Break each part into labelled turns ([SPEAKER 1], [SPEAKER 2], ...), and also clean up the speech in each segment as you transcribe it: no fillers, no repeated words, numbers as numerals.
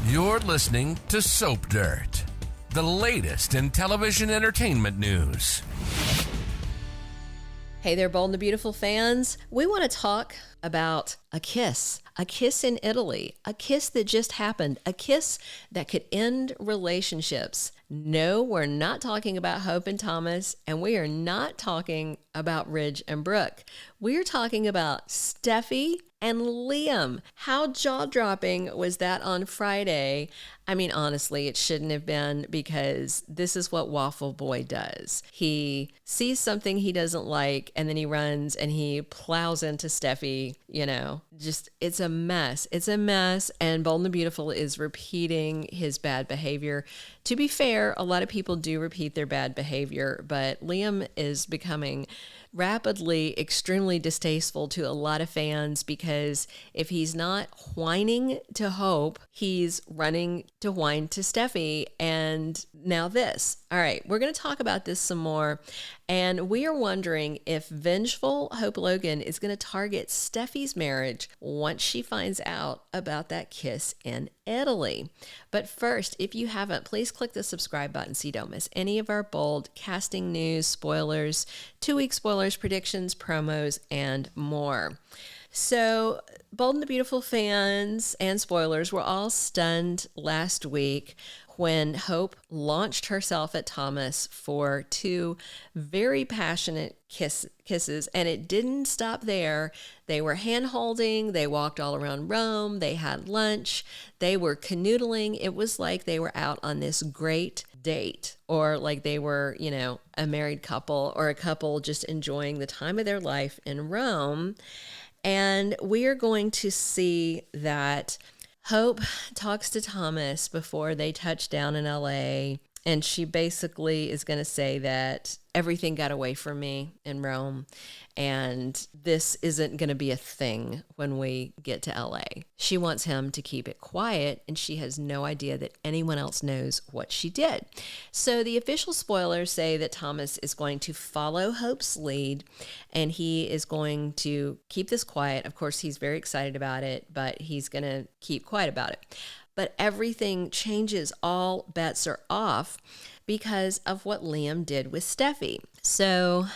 [SPEAKER 1] You're listening to Soap Dirt, the latest in television entertainment news.
[SPEAKER 2] Hey there, Bold and the Beautiful fans. We want to talk about a kiss in Italy, a kiss that just happened, a kiss that could end relationships. No, we're not talking about Hope and Thomas, and we are not talking about Ridge and Brooke. We're talking about Steffy and Liam. How jaw-dropping was that on Friday? I mean, honestly, it shouldn't have been, because this is what Waffle Boy does. He sees something he doesn't like, and then he runs and he plows into Steffy. You know, just, it's a mess. It's a mess, and Bold and the Beautiful is repeating his bad behavior. To be fair, a lot of people do repeat their bad behavior, but Liam is becoming rapidly extremely distasteful to a lot of fans, because if he's not whining to Hope, he's running to whine to Steffy. And now this. All right, we're going to talk about this some more. And we are wondering if vengeful Hope Logan is going to target Steffy's marriage once she finds out about that kiss in Italy. But first, if you haven't, please click the subscribe button so you don't miss any of our bold casting news, spoilers, 2-week spoilers, predictions, promos, and more. So, Bold and the Beautiful fans and spoilers were all stunned last week when Hope launched herself at Thomas for 2 very passionate kisses, and it didn't stop there. They were hand-holding, they walked all around Rome, they had lunch, they were canoodling. It was like they were out on this great date, or like they were, you know, a married couple or a couple just enjoying the time of their life in Rome. And we are going to see that Hope talks to Thomas before they touch down in LA, and she basically is going to say that everything got away from me in Rome, and this isn't going to be a thing when we get to LA. She wants him to keep it quiet, and she has no idea that anyone else knows what she did. So the official spoilers say that Thomas is going to follow Hope's lead, and he is going to keep this quiet. Of course, he's very excited about it, but he's going to keep quiet about it. But everything changes. All bets are off because of what Liam did with Steffy. So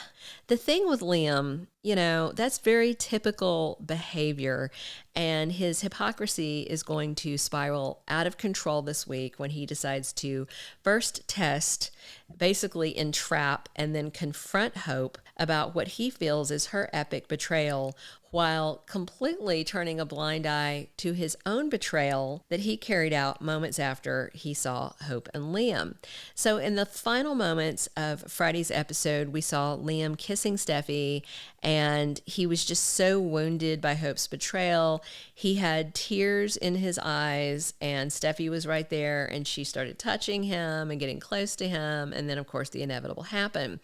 [SPEAKER 2] the thing with Liam, you know, that's very typical behavior, and his hypocrisy is going to spiral out of control this week when he decides to first test, basically entrap, and then confront Hope about what he feels is her epic betrayal, while completely turning a blind eye to his own betrayal that he carried out moments after he saw Hope and Liam. So in the final moments of Friday's episode, we saw Liam kissing Steffy, and he was just so wounded by Hope's betrayal. He had tears in his eyes, and Steffy was right there, and she started touching him and getting close to him, and then of course the inevitable happened.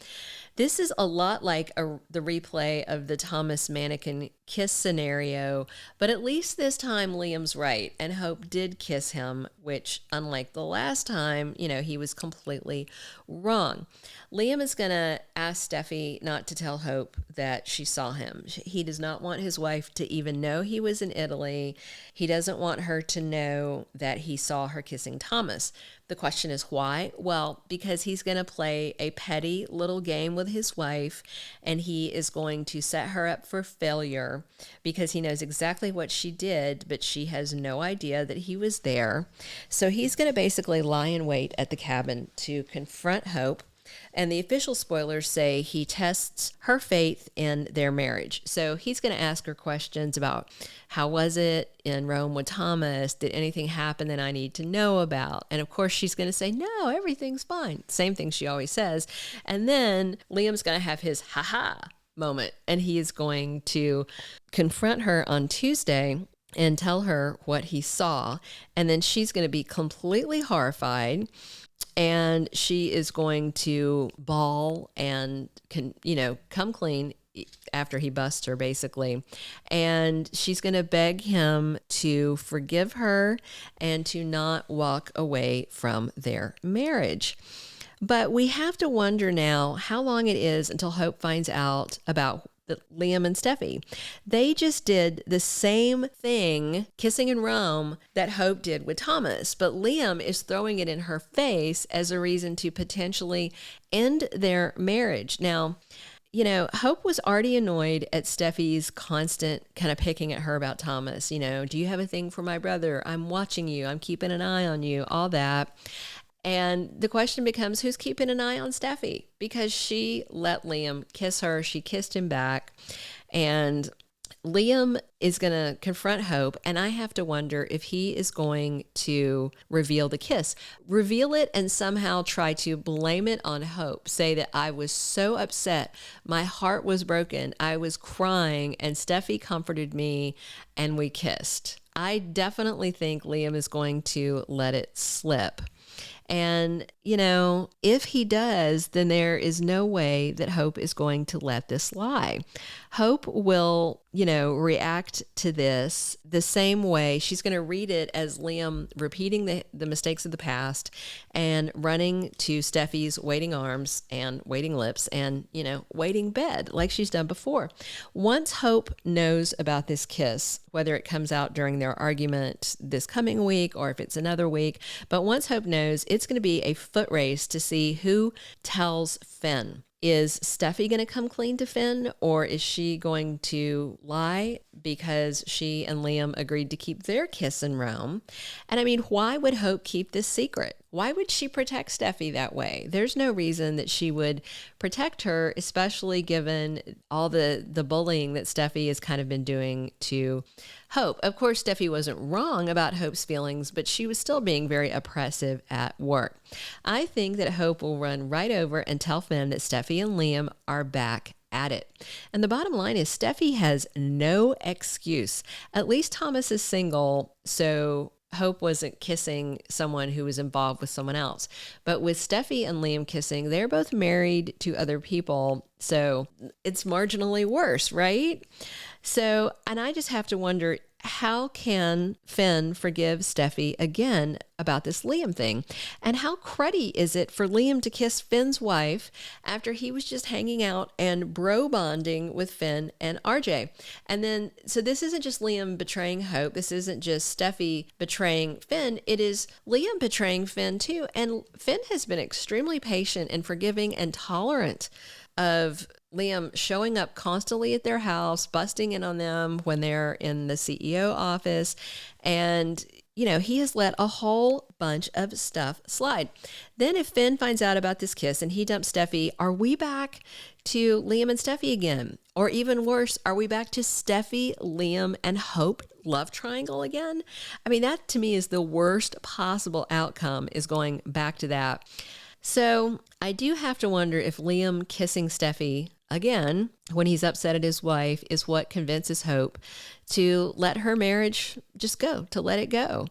[SPEAKER 2] This is a lot like the replay of the Thomas mannequin kiss scenario, but at least this time Liam's right, and Hope did kiss him, which, unlike the last time, you know, he was completely wrong. Liam is going to ask Steffy not to tell Hope that she saw him. He does not want his wife to even know he was in Italy. He doesn't want her to know that he saw her kissing Thomas. The question is why? Well, because he's going to play a petty little game with his wife, and he is going to set her up for failure because he knows exactly what she did, but she has no idea that he was there. So he's going to basically lie in wait at the cabin to confront Hope. And the official spoilers say he tests her faith in their marriage. So he's going to ask her questions about how was it in Rome with Thomas? Did anything happen that I need to know about? And of course, she's going to say, no, everything's fine. Same thing she always says. And then Liam's going to have his ha-ha moment, and he is going to confront her on Tuesday and tell her what he saw. And then she's going to be completely horrified, and she is going to bawl and come clean after he busts her, basically. And she's going to beg him to forgive her and to not walk away from their marriage. But we have to wonder now how long it is until Hope finds out about Liam and Steffy. They just did the same thing, kissing in Rome, that Hope did with Thomas. But Liam is throwing it in her face as a reason to potentially end their marriage. Now, Hope was already annoyed at Steffy's constant kind of picking at her about Thomas. Do you have a thing for my brother? I'm watching you. I'm keeping an eye on you, all that. And the question becomes, who's keeping an eye on Steffy? Because she let Liam kiss her. She kissed him back. And Liam is going to confront Hope, and I have to wonder if he is going to reveal the kiss. Reveal it and somehow try to blame it on Hope. Say that I was so upset. My heart was broken. I was crying, and Steffy comforted me, and we kissed. I definitely think Liam is going to let it slip. And, if he does, then there is no way that Hope is going to let this lie. Hope will, react to this the same way. She's going to read it as Liam repeating the mistakes of the past and running to Steffy's waiting arms and waiting lips and, waiting bed like she's done before. Once Hope knows about this kiss, whether it comes out during their argument this coming week or if it's another week, but once Hope knows, it's going to be a foot race to see who tells Finn. Is Steffy going to come clean to Finn, or is she going to lie because she and Liam agreed to keep their kiss in Rome? And why would Hope keep this secret? Why would she protect Steffy that way? There's no reason that she would protect her, especially given all the bullying that Steffy has kind of been doing to Hope. Of course, Steffy wasn't wrong about Hope's feelings, but she was still being very oppressive at work. I think that Hope will run right over and tell Finn that Steffy and Liam are back at it. And the bottom line is Steffy has no excuse. At least Thomas is single, so Hope wasn't kissing someone who was involved with someone else. But with Steffy and Liam kissing, they're both married to other people, so it's marginally worse, right? So, and I just have to wonder, how can Finn forgive Steffy again about this Liam thing? And how cruddy is it for Liam to kiss Finn's wife after he was just hanging out and bro bonding with Finn and RJ? And then, so this isn't just Liam betraying Hope. This isn't just Steffy betraying Finn. It is Liam betraying Finn too. And Finn has been extremely patient and forgiving and tolerant of Liam showing up constantly at their house, busting in on them when they're in the CEO office. And, he has let a whole bunch of stuff slide. Then if Finn finds out about this kiss and he dumps Steffy, are we back to Liam and Steffy again? Or even worse, are we back to Steffy, Liam, and Hope love triangle again? That to me is the worst possible outcome, is going back to that. So I do have to wonder if Liam kissing Steffy again when he's upset at his wife is what convinces Hope to let her marriage just go, to let it go.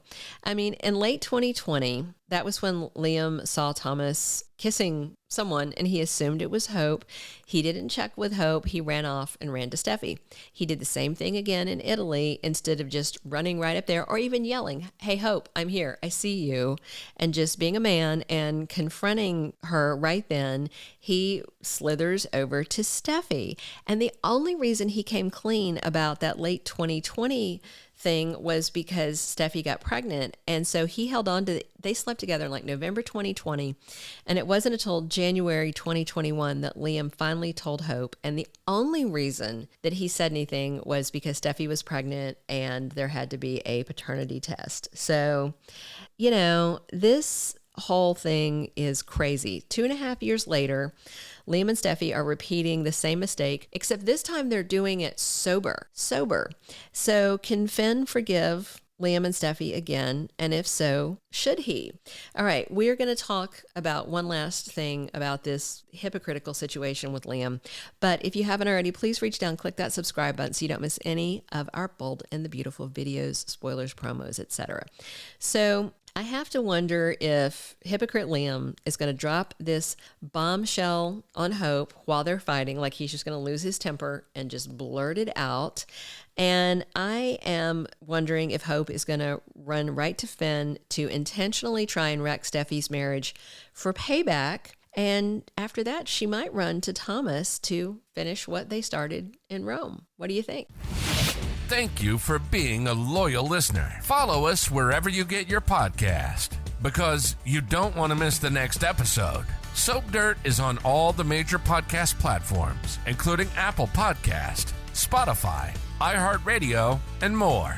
[SPEAKER 2] In late 2020, that was when Liam saw Thomas kissing someone and he assumed it was Hope. He didn't check with Hope. He ran off and ran to Steffy. He did the same thing again in Italy. Instead of just running right up there or even yelling, "Hey, Hope, I'm here. I see you," and just being a man and confronting her right then, he slithers over to Steffy. And the only reason he came clean about that late 2020 thing was because Steffy got pregnant. And so he held on to, they slept together in like November 2020. And it wasn't until January 2021 that Liam finally told Hope. And the only reason that he said anything was because Steffy was pregnant and there had to be a paternity test. So, this whole thing is crazy. 2.5 years later, Liam and Steffy are repeating the same mistake, except this time they're doing it sober. So can Finn forgive Liam and Steffy again? And if so, should he? All right, we are going to talk about one last thing about this hypocritical situation with Liam. But if you haven't already, please reach down, click that subscribe button so you don't miss any of our bold and the beautiful videos, spoilers, promos, etc. So I have to wonder if hypocrite Liam is going to drop this bombshell on Hope while they're fighting, like he's just going to lose his temper and just blurt it out. And I am wondering if Hope is going to run right to Finn to intentionally try and wreck Steffy's marriage for payback. And after that, she might run to Thomas to finish what they started in Rome. What do you think?
[SPEAKER 1] Thank you for being a loyal listener. Follow us wherever you get your podcast, because you don't want to miss the next episode. Soap Dirt is on all the major podcast platforms, including Apple Podcast, Spotify, iHeartRadio, and more.